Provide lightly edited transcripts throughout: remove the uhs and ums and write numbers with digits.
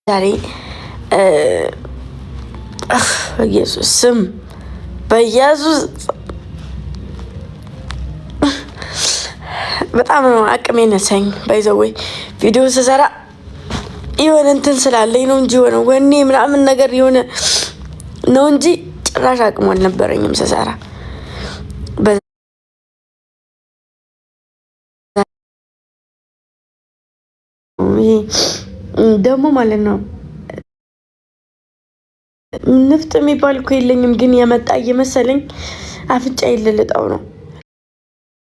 ዛሬ በኢየሱስ ስም በኢየሱስ በጣም ነው አቅሜ ነሳኝ። ባይዘወይ ቪዲዮ ስሰራ የሆነ እንትን ስላለኝ ነው እንጂ የሆነ ወኔ ምናምን ነገር የሆነ ነው እንጂ ጭራሽ አቅሙ አልነበረኝም ስሰራ ደግሞ ማለት ነው። ንፍጥ የሚባል እኮ የለኝም፣ ግን የመጣ እየመሰለኝ አፍንጫ ልልጠው ነው።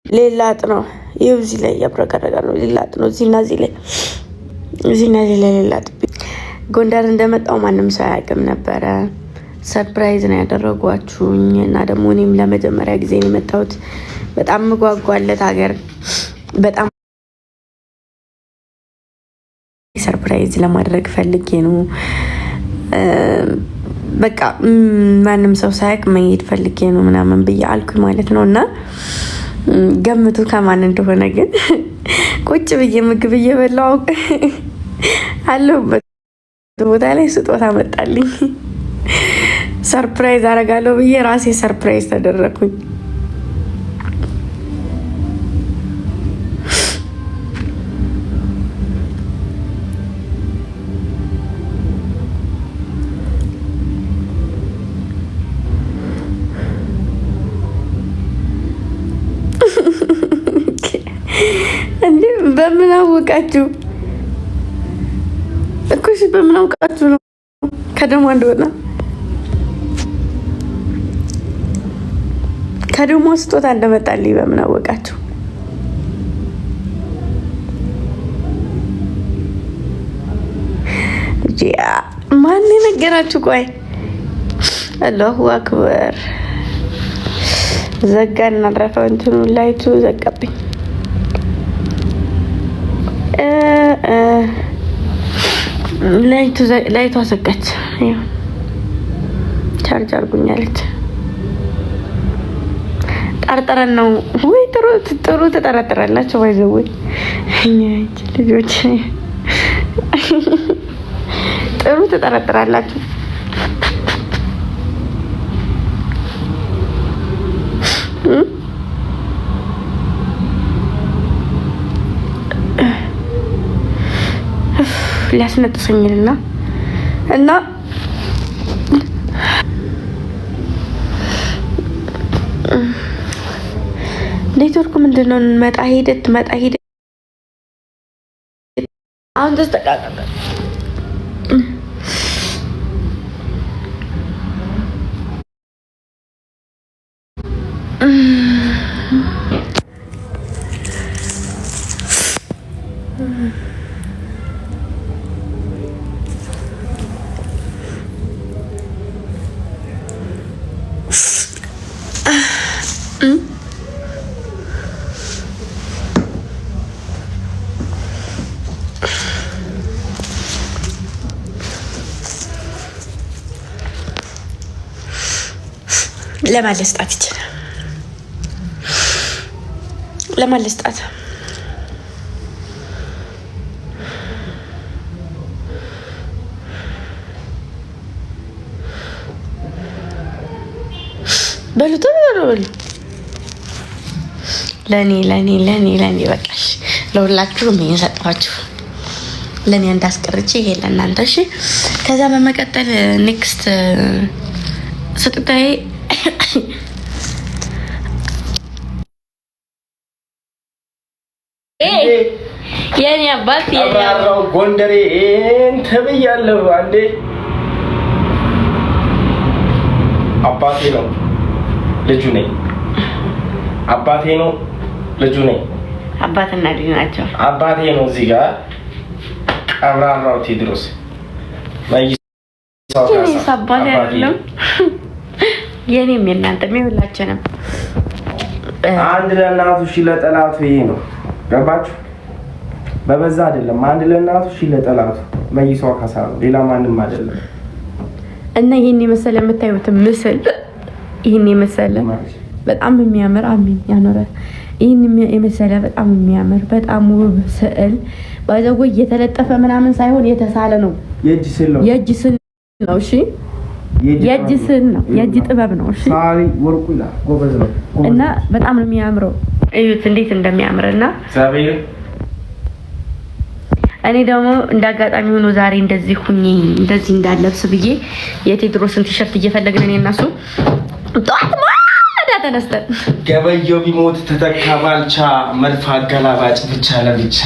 ሌላጥ ነው። ይኸው እዚህ ላይ እያብረቀረቀ ነው። ሌላጥ ነው። እዚህና እዚህ ላይ ሌላጥ። ጎንደር እንደመጣው ማንም ሰው አያውቅም ነበረ። ሰርፕራይዝ ነው ያደረጓችሁኝ እና ደግሞ እኔም ለመጀመሪያ ጊዜ ነው የመጣሁት። በጣም ምጓጓለት ሀገር በጣም ሰርፕራይዝ ለማድረግ ፈልጌ ነው። በቃ ማንም ሰው ሳያውቅ መሄድ ፈልጌ ነው ምናምን ብዬ አልኩኝ ማለት ነው። እና ገምቱ ከማን እንደሆነ። ግን ቁጭ ብዬ ምግብ እየበላሁ አለሁበት ቦታ ላይ ስጦታ መጣልኝ። ሰርፕራይዝ አደርጋለሁ ብዬ ራሴ ሰርፕራይዝ ተደረኩኝ። እንዴ በምን አወቃችሁ እኮ? እሺ በምን አውቃችሁ ነው ከደሞ እንደሆነ? ከደሞ ስጦታ እንደመጣልኝ በምን አወቃችሁ? ማን የነገራችሁ? ቆይ አላሁ አክበር። ዘጋና አረፈው እንትኑ ላይቱ ዘጋብኝ። ላይቷ ዘጋች። ቻርጅ አድርጉኛለች። ጠርጥረን ነው ወይ? ጥሩ ትጠረጥራላችሁ። ባይዘው እኛ ልጆች ጥሩ ትጠረጥራላችሁ። ሊያስነጥሰኝልና እና ኔትወርኩ ምንድነው? መጣ ሄደት አሁን ተስተካከለ። ለማለስጣት ይችላል። ለማለስጣት በሉት በሉ። ለኔ በቃሽ። ለሁላችሁም ይሄን ሰጣችሁ። ለኔ እንዳስቀርጪ ይሄ ለእናንተ እሺ። ከዛ በመቀጠል ኔክስት ስጦታዬ የኔ አባት የኛው ጎንደሬ ተብያለሁ። አንዴ አባቴ ነው ልጁ ነኝ። አባቴ ነው ልጁ ነኝ። አባትና ልጅ ናቸው። አባቴ ነው እዚህ ጋር ቀብራራው ቴድሮስ የኔም የእናንተም የሁላችንም አንድ ለእናቱ ሺህ ለጠላቱ። ይሄ ነው ገባችሁ? በበዛ አይደለም። አንድ ለእናቱ ሺህ ለጠላቱ መይሷ ካሳ ነው፣ ሌላ ማንም አይደለም። እና ይሄን የመሰለ የምታዩት ምስል ይሄን የመሰለ በጣም የሚያምር አሚን ያኖረ ይሄን የመሰለ በጣም የሚያምር በጣም ውብ ስዕል ባይዘው የተለጠፈ ምናምን ሳይሆን የተሳለ ነው። የእጅ ስል ነው። እሺ የእጅ ስል ነው። የእጅ ጥበብ ነው። እሺ ሳሪ ወርቁ ይላል። ጎበዝ ነው እና በጣም ነው የሚያምረው። እዩት እንዴት እንደሚያምርና እኔ ደግሞ እንዳጋጣሚ ሆኖ ዛሬ እንደዚህ ሁኚ እንደዚህ እንዳለብስ ብዬ የቴድሮስን ቲሸርት እየፈለግን እኔ እና እሱ ጧት ማዳ ተነስተን ገበየው ቢሞት ተተካ ባልቻ መልፋ አገላባጭ ብቻ ለብቻ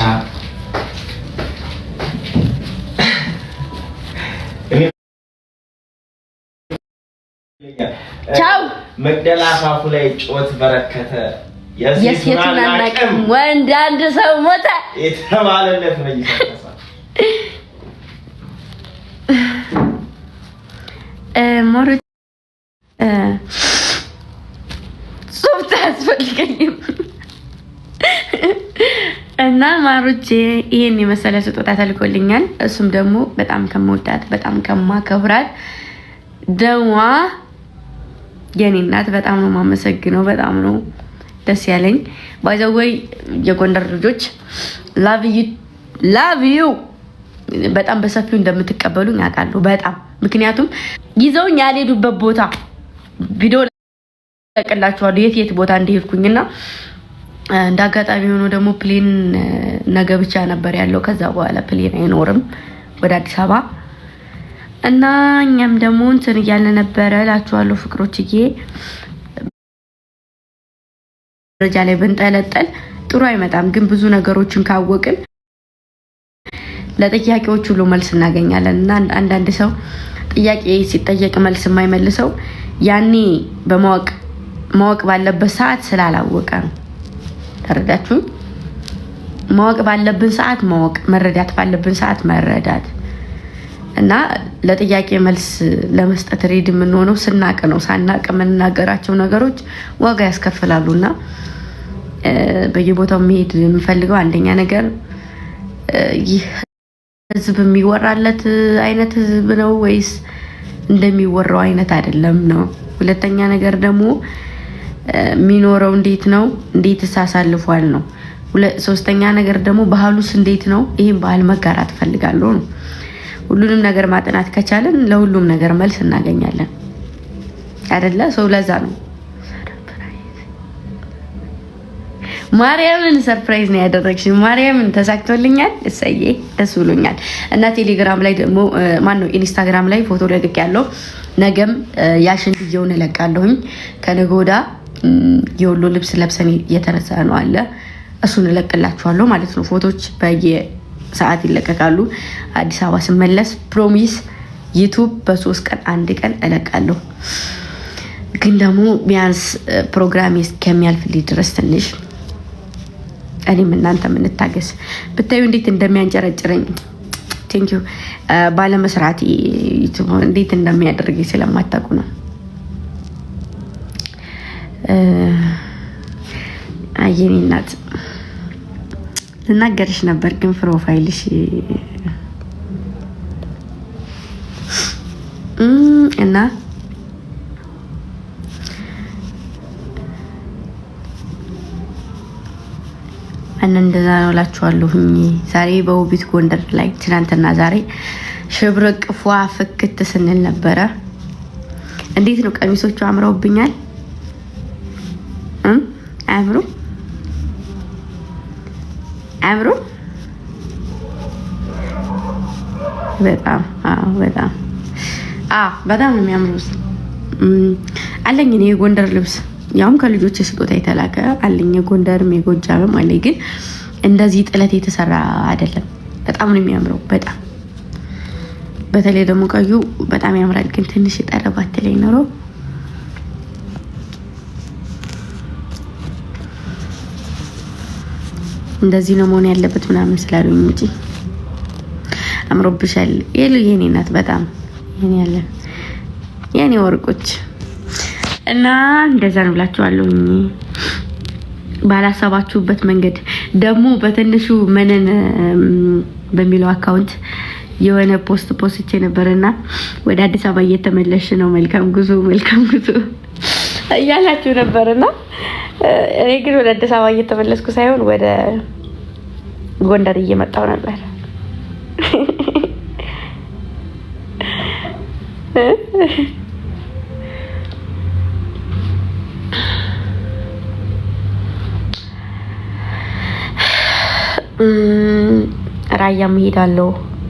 ቻው መቅደላ አፋፉ ላይ ጮት በረከተ የሴቱን አናውቅም ወንድ አንድ ሰው ሞተ የተባለለት ነው ይፈሰሳ ሞሩ ሶፍት አስፈልገኝም እና ማሩቼ ይሄን የመሰለ ስጦታ ተልኮልኛል። እሱም ደግሞ በጣም ከመወዳት በጣም ከማከብራት ደዋ የኔ እናት በጣም ነው የማመሰግነው። በጣም ነው ደስ ያለኝ። ባይ ዘ ወይ የጎንደር ልጆች ላቭ ዩ በጣም በሰፊው እንደምትቀበሉኝ አውቃለሁ። በጣም ምክንያቱም ይዘውኝ ያልሄዱበት ቦታ ቪዲዮ ለቀላችኋለሁ የት ቦታ እንደሄድኩኝና እንዳጋጣሚ ሆኖ ደግሞ ፕሌን ነገ ብቻ ነበር ያለው። ከዛ በኋላ ፕሌን አይኖርም ወደ አዲስ አበባ እና እኛም ደግሞ እንትን እያልን ነበረ እላችኋለሁ ፍቅሮችዬ። ደረጃ ላይ ብንጠለጠል ጥሩ አይመጣም፣ ግን ብዙ ነገሮችን ካወቅን ለጥያቄዎች ሁሉ መልስ እናገኛለን። እና አንዳንድ ሰው ጥያቄ ሲጠየቅ መልስ የማይመልሰው ያኔ ማወቅ ባለበት ሰዓት ስላላወቀ ነው። ተረዳችሁ? ማወቅ ባለብን ሰዓት ማወቅ፣ መረዳት ባለብን ሰዓት መረዳት እና ለጥያቄ መልስ ለመስጠት ሬድ የምንሆነው ስናቅ ነው። ሳናቅ የምንናገራቸው ነገሮች ዋጋ ያስከፍላሉና በየቦታው መሄድ የምፈልገው አንደኛ ነገር ይህ ህዝብ የሚወራለት አይነት ህዝብ ነው ወይስ እንደሚወራው አይነት አይደለም ነው። ሁለተኛ ነገር ደግሞ የሚኖረው እንዴት ነው፣ እንዴት አሳልፏል ነው። ሶስተኛ ነገር ደግሞ ባህሉስ እንዴት ነው፣ ይሄን ባህል መጋራት ፈልጋለሁ ነው። ሁሉንም ነገር ማጥናት ከቻለን ለሁሉም ነገር መልስ እናገኛለን አይደለ? ሰው ለዛ ነው ማርያምን ሰርፕራይዝ ነው ያደረግሽኝ። ማርያምን ተሳክቶልኛል። እሰዬ ደስ ብሎኛል። እና ቴሌግራም ላይ ደግሞ ማነው ኢንስታግራም ላይ ፎቶ ለቅቅ ያለው ነገም ያሽን ቪዲዮውን እለቃለሁኝ። ከነገ ወዲያ የወሎ ልብስ ለብሰን የተነሳ ነው አለ እሱን እለቅላችኋለሁ ማለት ነው። ፎቶች በየሰዓት ይለቀቃሉ። አዲስ አበባ ስመለስ ፕሮሚስ ዩቲዩብ በ3 ቀን 1 ቀን እለቃለሁ። ግን ደግሞ ቢያንስ ፕሮግራም እስከሚያልፍልኝ ድረስ ትንሽ እኔም እናንተ እንታገስ። ብታዩ እንዴት እንደሚያንጨረጭረኝ ቴንክ ዩ ባለመስራት ዩቲዩብ እንዴት እንደሚያደርገኝ ስለማታውቁ ነው። አየኔ እናት ልናገርሽ ነበር ግን ፕሮፋይልሽ እና እንደዛ ነው እላችኋለሁኝ። ዛሬ በውቢት ጎንደር ላይ ትናንትና ዛሬ ሽብርቅ ፏ ፍክት ስንል ነበረ። እንዴት ነው ቀሚሶቹ አምረውብኛል? አምሩ በጣም በጣም ነው የሚያምሩት። አለኝ እኔ የጎንደር ልብስ ያውም ከልጆች ስጦታ የተላከ አለኝ። የጎንደርም የጎጃምም አለኝ፣ ግን እንደዚህ ጥለት የተሰራ አይደለም። በጣም ነው የሚያምረው። በጣም በተለይ ደግሞ ቀዩ በጣም ያምራል። ግን ትንሽ ጠረባት ላይ ኖሮ እንደዚህ ነው መሆን ያለበት ምናምን ስላሉኝ እንጂ አምሮብሻል። የኔ እናት በጣም የኔ ወርቆች እና እንደዛ ነው ብላችኋለሁኝ። ባላሰባችሁበት መንገድ ደግሞ በትንሹ መነን በሚለው አካውንት የሆነ ፖስት ነበርና ወደ አዲስ አበባ እየተመለሽ ነው መልካም ጉዞ እያላችሁ ነበርና እኔ ግን ወደ አዲስ አበባ እየተመለስኩ ሳይሆን ጎንደር እየመጣው ነበር። ራያ እሄዳለሁ።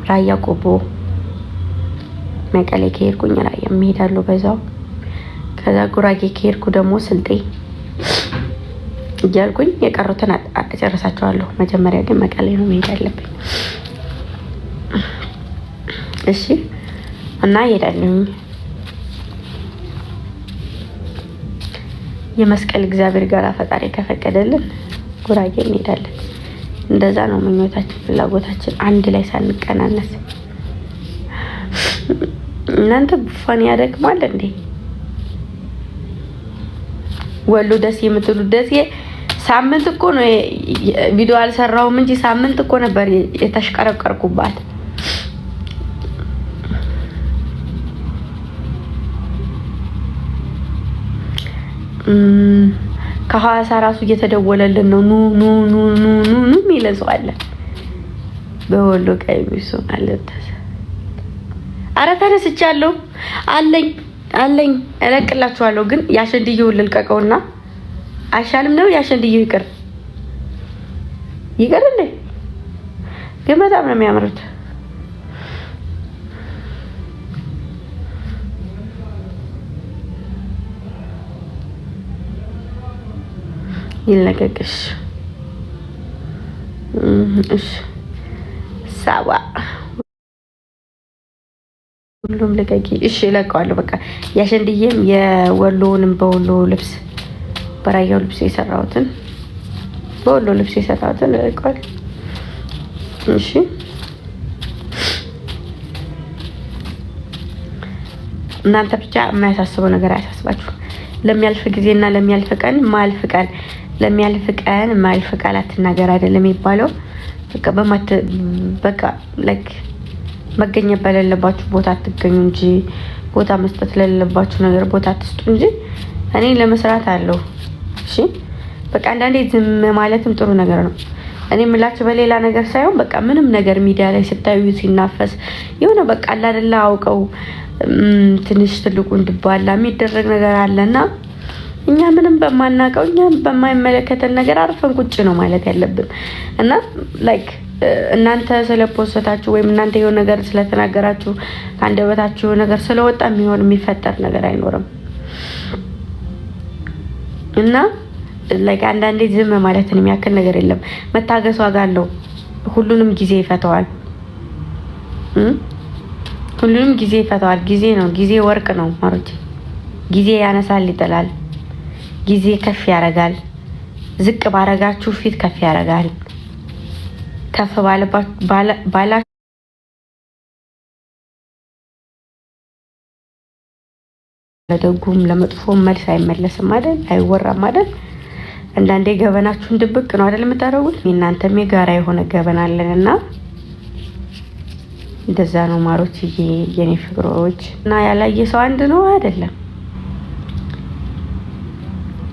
ራያ ቆቦ፣ መቀሌ ከሄድኩኝ ራያ እሄዳለሁ በዛው። ከዛ ጉራጌ ከሄድኩ ደግሞ ስልጤ እያልኩኝ የቀሩትን አጨርሳቸዋለሁ። መጀመሪያ ግን መቀሌ ነው መሄድ ያለብኝ። እሺ እና እሄዳለሁኝ። የመስቀል እግዚአብሔር ጋር ፈጣሪ ከፈቀደልን ጉራጌ እንሄዳለን። እንደዛ ነው ምኞታችን፣ ፍላጎታችን አንድ ላይ ሳንቀናነስ። እናንተ ጉፋን ያደክማል እንዴ? ወሎ ደስ የምትሉ ደስ ሳምንት እኮ ነው ቪዲዮ አልሰራውም እንጂ ሳምንት እኮ ነበር የተሽቀረቀርኩባት። ከሐዋሳ ራሱ እየተደወለልን ነው። ኑ ኑ ኑ ኑ ኑ ኑ የሚለን ሰው አለ። በወሎ ቀሚሱ ማለት ኧረ ተነስቻለሁ አለኝ እለቅላችኋለሁ። ግን ያሸንድየውን ልልቀቀውና አይሻልም ነው? ያሸንድየው ይቅር እንዴ? ግን በጣም ነው የሚያምሩት። ይለቀቅሽ። እሺ ሳባ ሁሉም ልቀቂ። እሺ እለቀዋለሁ። በቃ ያሸንድዬም የወሎውንም በወሎ ልብስ በራያው ልብስ የሰራሁትን በወሎ ልብስ የሰራሁትን እለቀዋለሁ። እሺ እናንተ ብቻ የማያሳስበው ነገር አያሳስባችሁ። ለሚያልፍ ጊዜና ለሚያልፍ ቀን ማልፍ ቀን ለሚያልፍ ቀን ማልፍ ቃል አትናገር አይደለም የሚባለው። በቃ ላይክ መገኘት በሌለባችሁ ቦታ አትገኙ እንጂ ቦታ መስጠት ለሌለባችሁ ነገር ቦታ አትስጡ እንጂ እኔ ለመስራት አለው። እሺ በቃ አንዳንዴ ዝም ማለትም ጥሩ ነገር ነው። እኔ የምላችሁ በሌላ ነገር ሳይሆን በቃ ምንም ነገር ሚዲያ ላይ ስታዩ ሲናፈስ የሆነ በቃ አላደላ አውቀው ትንሽ ትልቁ እንድባላ የሚደረግ ነገር አለና እኛ ምንም በማናውቀው እኛ በማይመለከተን ነገር አርፈን ቁጭ ነው ማለት ያለብን እና ላይክ እናንተ ስለፖስታችሁ ወይም እናንተ የሆነ ነገር ስለተናገራችሁ ከአንደበታችሁ የሆነ ነገር ስለወጣ የሚፈጠር ነገር አይኖርም እና ላይክ አንዳንዴ ዝም ማለትን የሚያክል ነገር የለም። መታገስ ዋጋ አለው። ሁሉንም ጊዜ ይፈተዋል። ሁሉንም ጊዜ ይፈተዋል። ጊዜ ነው። ጊዜ ወርቅ ነው ማሮቼ። ጊዜ ያነሳል፣ ይጥላል። ጊዜ ከፍ ያደርጋል። ዝቅ ባረጋችሁ ፊት ከፍ ያደርጋል። ከፍ ባላ ለደጉም ለመጥፎም መልስ አይመለስም አይደል? አይወራም አይደል? አንዳንዴ ገበናችሁን ድብቅ ነው አይደል የምታደርጉት? እናንተም የጋራ የሆነ ገበና አለንና እንደዛ ነው ማሮችዬ፣ የኔ ፍቅሮች እና ያላየ ሰው አንድ ነው አይደለም።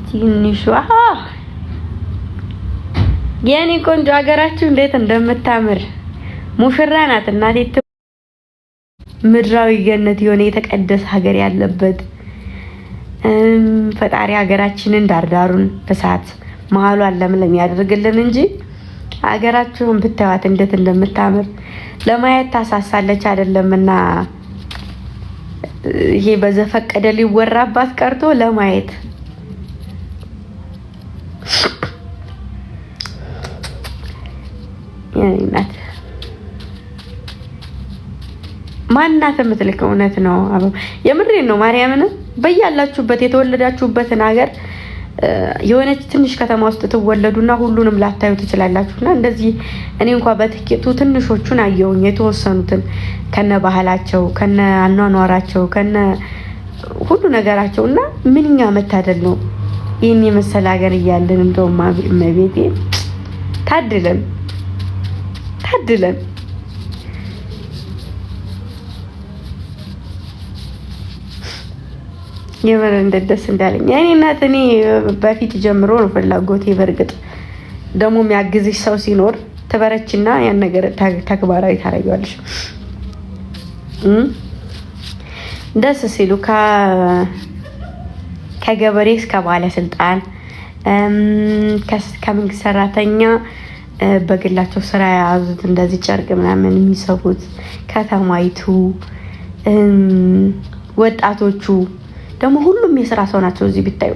ትንሹ የኔ ቆንጆ ሀገራችሁ እንዴት እንደምታምር ሙሽራ ናት እናቴ። ምድራዊ ገነት የሆነ የተቀደሰ ሀገር ያለበት ፈጣሪ ሀገራችንን ዳርዳሩን እሳት መሀሏን ለምለም ያደርግልን እንጂ ሀገራችሁን ብታዩት እንዴት እንደምታምር ለማየት ታሳሳለች አይደለምና ይሄ በዘፈቀደ ሊወራባት ቀርቶ ለማየት ያኔናት ማናት የምትልከው እውነት ነው። የምሬን ነው ማርያምን። በያላችሁበት የተወለዳችሁበትን ሀገር የሆነች ትንሽ ከተማ ውስጥ ትወለዱና ሁሉንም ላታዩ ትችላላችሁና እንደዚህ እኔ እንኳን በትኬቱ ትንሾቹን አየሁኝ፣ የተወሰኑትን ከነ ባህላቸው ከነ አኗኗራቸው ከነ ሁሉ ነገራቸው እና ምንኛ መታደል ነው ይህን የመሰለ ሀገር እያለን። እንደውም እመቤቴ ታድለን ታድለን። የምር እንደደስ እንዳለኝ የኔ እናት እኔ በፊት ጀምሮ ነው ፍላጎቴ። በእርግጥ ደግሞ የሚያግዝሽ ሰው ሲኖር ተበረችና ያን ነገር ተግባራዊ ታረጋለሽ። ደስ ሲሉ ከገበሬ እስከ ባለስልጣን ከመንግስት ሰራተኛ በግላቸው ስራ የያዙት እንደዚህ ጨርቅ ምናምን የሚሰሩት ከተማይቱ ወጣቶቹ ደግሞ ሁሉም የስራ ሰው ናቸው። እዚህ ብታዩ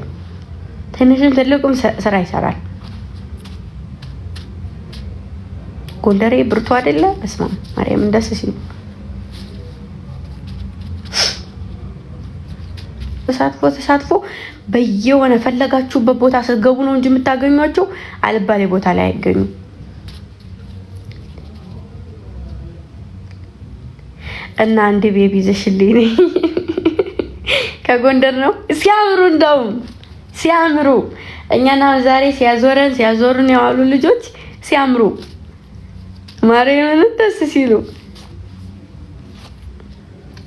ትንሽም ትልቁም ስራ ይሰራል። ጎንደሬ ብርቱ አይደለ? በስመ አብ ማርያም ደስ ሲሉ ተሳትፎ በየሆነ ፈለጋችሁበት ቦታ ስትገቡ ነው እንጂ የምታገኟቸው አልባሌ ቦታ ላይ አይገኙም። እና አንድ ቤቢ ይዘሽልኝ ከጎንደር ነው። ሲያምሩ እንደውም ሲያምሩ እኛና ዛሬ ሲያዞሩን የዋሉ ልጆች ሲያምሩ ማርያምን ደስ ሲሉ፣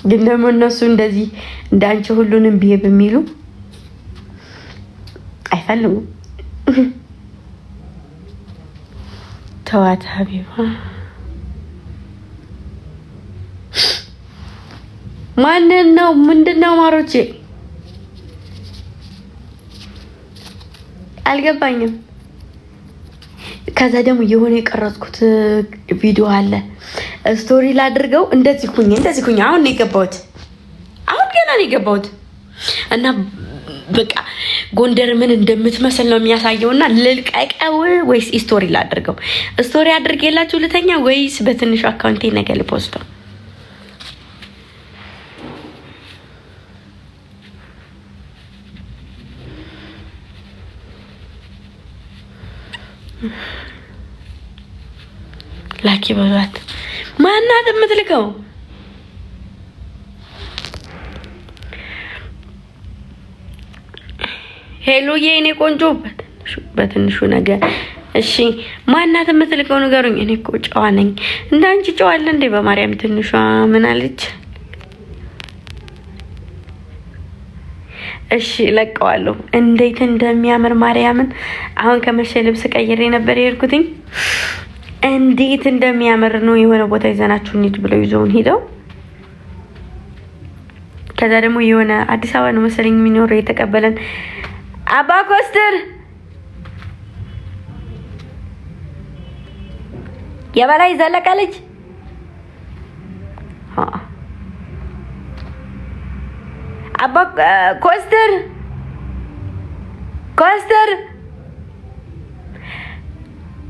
ግን ደግሞ እነሱ እንደዚህ እንዳንቺ ሁሉንም ቢሄብ የሚሉ አይፈልጉም። ተዋት ሀቢባ ማንን ነው ምንድነው? ማሮቼ አልገባኝም። ከዛ ደግሞ የሆነ የቀረጽኩት ቪዲዮ አለ ስቶሪ ላድርገው። እንደዚህ ኩኝ አሁን ነው የገባሁት። አሁን ገና ነው የገባሁት እና በቃ ጎንደር ምን እንደምትመስል ነው የሚያሳየውና ልልቀቀው ወይስ ስቶሪ ላድርገው? ስቶሪ አድርጌላችሁ ልተኛ ወይስ በትንሹ አካውንቴ ነገር ልፖስተው? ላኪ በሏት። ማናት የምትልከው? ሄሎዬ እኔ ቆንጆ በትንሹ ነገር እሺ፣ ማናት የምትልከው ንገሩኝ። እኔ እኮ ጨዋ ነኝ። እንዳንቺ ጨዋ አለ እንዴ? በማርያም ትንሿ ምን አለች? እሺ ለቀዋለሁ። እንዴት እንደሚያምር ማርያምን። አሁን ከመሸ ልብስ ቀይሬ ነበር የሄድኩትኝ። እንዴት እንደሚያምር ነው። የሆነ ቦታ ይዘናችሁ እንሂድ ብለው ይዘውን ሄደው ከዛ ደግሞ የሆነ አዲስ አበባ ነው መሰለኝ የሚኖረው የተቀበለን አባ ኮስተር የበላይ ዘለቀ ልጅ አባ ኮስተር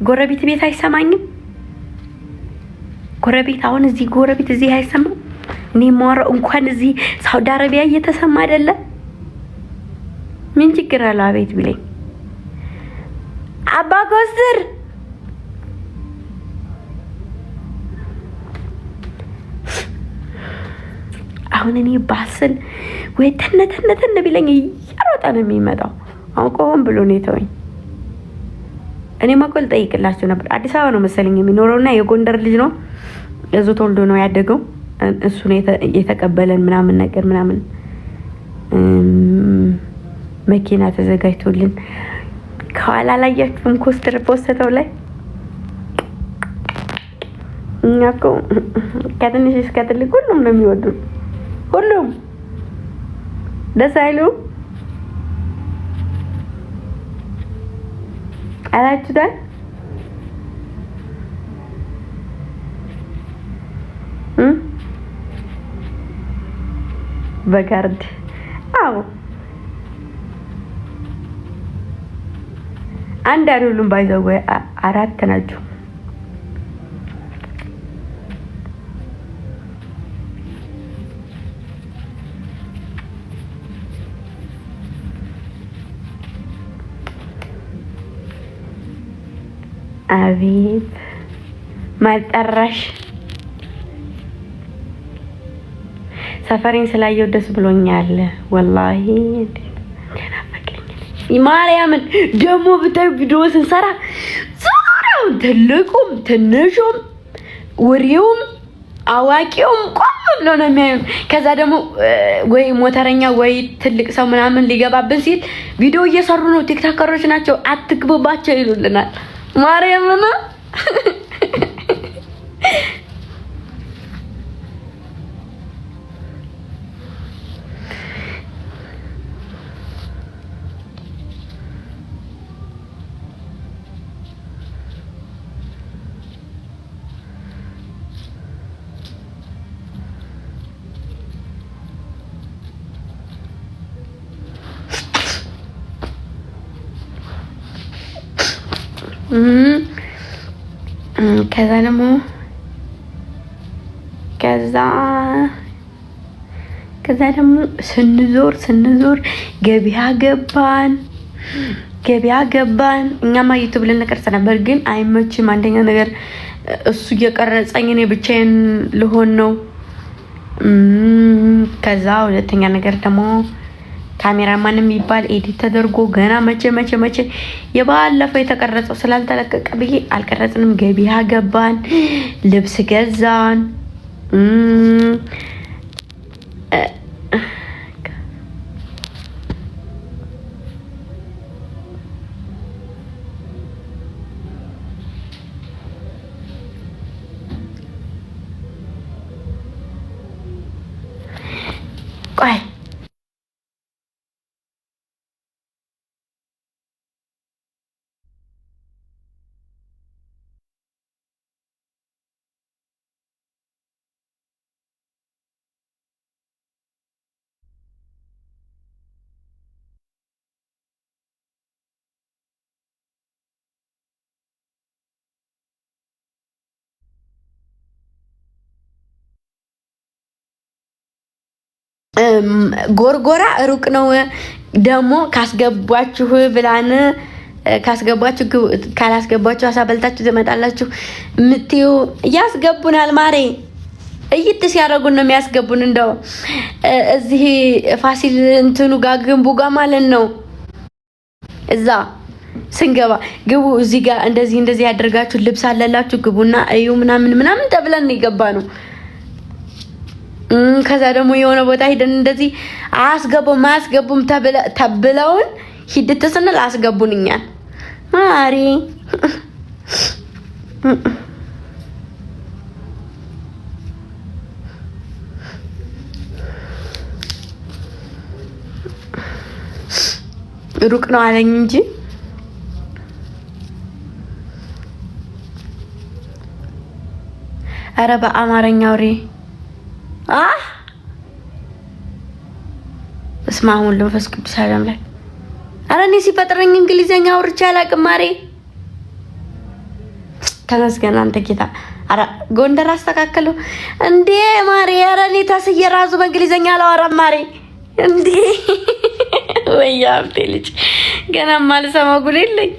ጎረቤት ቤት አይሰማኝም። ጎረቤት አሁን እዚህ ጎረቤት እዚህ አይሰማም። እኔ ማወራው እንኳን እዚህ ሳውዲ አረቢያ እየተሰማ አይደለ? ምን ችግር አለ? አቤት ቢለኝ አባ ኮስተር አሁን እኔ ባስል ወይ ተነተነ ቢለኝ እያሮጠ ነው የሚመጣው። አውቆም ብሎ ነው የተወኝ። እኔ ማቆል ጠይቅላችሁ ነበር። አዲስ አበባ ነው መሰለኝ የሚኖረውና የጎንደር ልጅ ነው። እዙ ተወልዶ ነው ያደገው። እሱ ነው የተቀበለን ምናምን ነገር ምናምን መኪና ተዘጋጅቶልን ከኋላ ላያችሁም ኮስተር ፖስተው ላይ እኛ እኮ ከትንሽ እስከ ትልቅ ሁሉም ነው የሚወዱት። ሁሉም ደስ አይሉም? አላችሁታል? በጋርድ አዎ፣ አንድ አይደሉም። ባይዘው አራት ናቸው። አቤት ማልጠራሽ ሰፈሬን ስላየው ደስ ብሎኛል። ወላሂ ማርያምን ደግሞ ብታይ ቪዲዮ ስንሰራ ዙሪያው ትልቁም ትንሹም ወሬውም አዋቂውም ቆም ብሎ ነው የሚያዩን። ከዛ ደግሞ ወይ ሞተረኛ ወይ ትልቅ ሰው ምናምን ሊገባብን ሲል ቪዲዮ እየሰሩ ነው፣ ቲክቶከሮች ናቸው አትግቡባቸው ይሉልናል። ማርያምን ከዛ ደግሞ ስንዞር ገበያ ገባን። እኛማ ዩቲዩብ ልንቀርጽ ነበር ግን አይመችም። አንደኛ ነገር እሱ እየቀረጸኝ እኔ ብቻዬን ልሆን ነው። ከዛ ሁለተኛ ነገር ደግሞ ካሜራማን የሚባል ኤዲት ተደርጎ ገና መቼ የባለፈው የተቀረጸው ስላልተለቀቀ ብዬ አልቀረጽንም። ገበያ ገባን፣ ልብስ ገዛን። ቆይ ጎርጎራ ሩቅ ነው ደግሞ ካስገባችሁ ብላን ካስገባችሁ ካላስገባችሁ አሳበልታችሁ ትመጣላችሁ ምትዩ ያስገቡናል። ማሬ እይት ሲያደርጉን ነው የሚያስገቡን። እንደው እዚህ ፋሲል እንትኑ ጋር ግንቡ ጋር ማለት ነው። እዛ ስንገባ ግቡ፣ እዚህ ጋር እንደዚህ ያደርጋችሁ ልብስ አለላችሁ ግቡና እዩ ምናምን ተብለን ይገባ ነው። ከዛ ደግሞ የሆነ ቦታ ሄደን እንደዚህ አያስገቡም ተብለውን ሂድት ስንል አስገቡን እኛን። ማሪ ሩቅ ነው አለኝ እንጂ ኧረ በአማርኛ አውሪ። እስማ አሁን ለፈስ ቅዱስ ሰላም ላይ ኧረ እኔ ሲፈጥረኝ እንግሊዘኛ አውርቼ አላውቅም። ማሬ ተመስገን አንተ ጌታ። ኧረ ጎንደር አስተካከሉ እንዴ ማሬ። ኧረ እኔ ታስዬ ራሱ በእንግሊዘኛ አላወራም ማሬ። እንዴ ወይ አብቴ ልጅ ገና ማልሰማው ጉድ የለኝ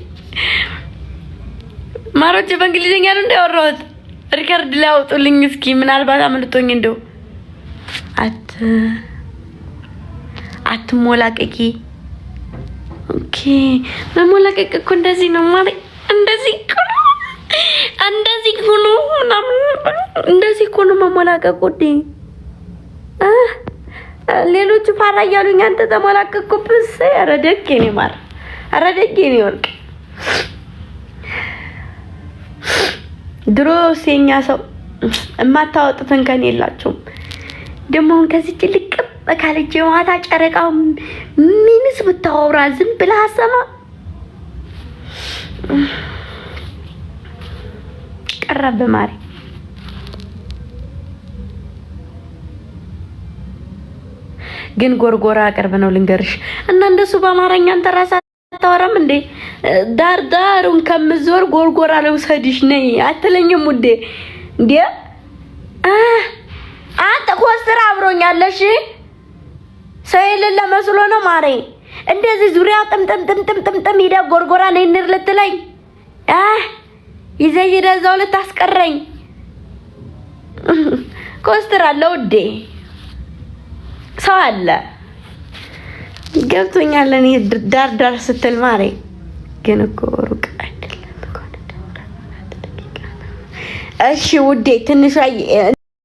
ማሮቼ። በእንግሊዘኛ ነው እንዳወራሁት። ሪከርድ ላይ አውጡልኝ እስኪ ምናልባት አምልጦኝ እንደው አትሞላቀቂ። ኦኬ መሞላቀቅ እኮ እንደዚህ ነው ማለት እንደዚህ ሆኖ ምናምን እንደዚህ እኮ ነው መሞላቀቁ። ሌሎቹ ፋራ እያሉኝ አንተ ተሞላቀቁብስ። ኧረ ደጌ ነው ማር፣ ኧረ ደጌ ነው ወርቅ። ድሮ የኛ ሰው የማታወጡትን ከኔ የላችሁም። ደግሞ ከዚህ ልቅ በካለች ማታ ጨረቃው ምንስ ብታወራ ዝም ብላ አሰማ ቀረበ ማሪ። ግን ጎርጎራ ቅርብ ነው ልንገርሽ። እና እንደሱ በአማርኛ አንተ ራስህ አታወራም እንዴ? ዳሩን ከምዞር ጎርጎራ ልውሰድሽ ነይ አትለኝም ውዴ? እንዴ አንተ ኮስትራ አብሮኛለሽ ሰው የሌለ መስሎ ነው ማሬ። እንደዚህ ዙሪያ ጥምጥም ሄዳ ጎርጎራ ነይ እንር ልትለኝ ይዘህ ሄደህ እዛው ልታስቀረኝ ኮስትራ አለ ውዴ። ሰው አለ ገብቶኛል። እኔ ዳር ስትል ማሬ ግን እኮ ሩቅ አይደለም እኮ። እሺ ውዴ ትንሿ